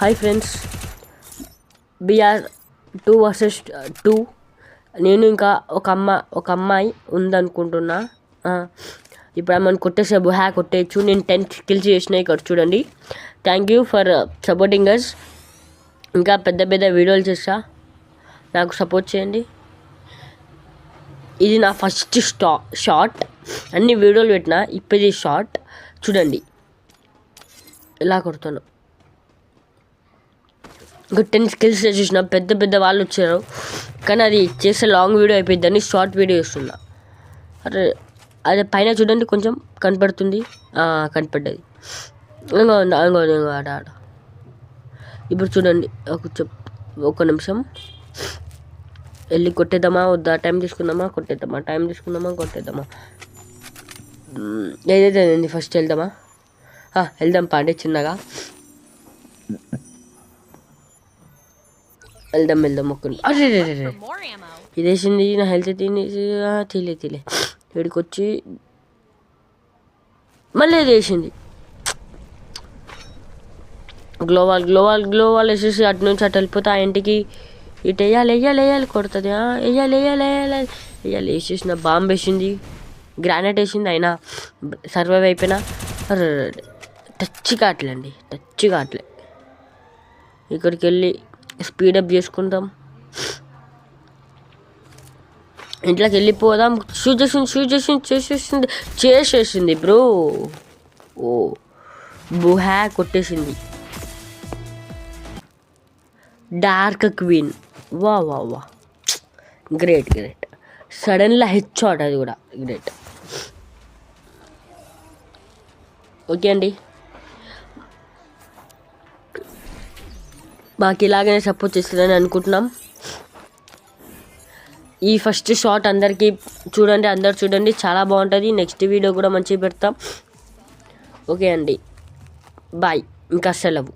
Hi friends, BR 2 vs 2. నేను ఇంకా ఒక అమ్మాయి ఉందనుకుంటున్నా. ఇప్పుడు ఆమెను కొట్టేసే కొట్టేయచ్చు. నేను 10 kills చేసిన. ఇక్కడ చూడండి. Thank you for supporting us. ఇంకా పెద్ద పెద్ద వీడియోలు చేస్తా, నాకు సపోర్ట్ చేయండి. ఇది నా ఫస్ట్ షాట్. అన్ని వీడియోలు పెట్టిన, ఇప్పుడు షాట్ చూడండి ఎలా కొడుతాను. ఇంకా 10 kills చూసిన. పెద్ద పెద్ద వాళ్ళు వచ్చారు, కానీ అది చేసే లాంగ్ వీడియో అయిపోయిందని షార్ట్ వీడియో ఇస్తున్నా. అదే పైన చూడండి, కొంచెం కనపడుతుంది. కనపడ్డది. ఇంకా ఆడ ఇప్పుడు చూడండి. ఒక నిమిషం వెళ్ళి కొట్టేద్దామా వద్దా, టైం తీసుకుందామా కొట్టేద్దామా ఏదైతే ఫస్ట్ వెళ్దామా? వెళ్దాం పాండే, చిన్నగా వెళ్దాం. అరే ఇదేసింది నా హెల్త్ తీలే వీడికి వచ్చి మళ్ళీ ఇది వేసింది. గ్లోవాల్ వేసేసి అటు నుంచి అటు వెళ్ళిపోతే ఆ ఇంటికి ఇటు వేయాలి కొడుతుంది. వేయాలి వేసేసిన. బాంబు వేసింది, గ్రానైట్ వేసింది. అయినా సర్వైవ్ అయిపోయినా. టచ్ కావట్లే. ఇక్కడికి వెళ్ళి స్పీడప్ చేసుకుంటాం. ఇంట్లోకి వెళ్ళిపోదాం. షూట్ చేసేసింది బ్రో. కొట్టేసింది. Dark queen. వా గ్రేట్. సడన్గా హెడ్ షాట్, అది కూడా గ్రేట్. ఓకే అండి, మాకు ఇలాగనే సపోర్ట్ చేస్తుందని అనుకుంటున్నాం. ఈ ఫస్ట్ షాట్ అందరు చూడండి, చాలా బాగుంటుంది. నెక్స్ట్ వీడియో కూడా మంచిగా పెడతాం. ఓకే అండి, బాయ్. ఇంకా సెలవు.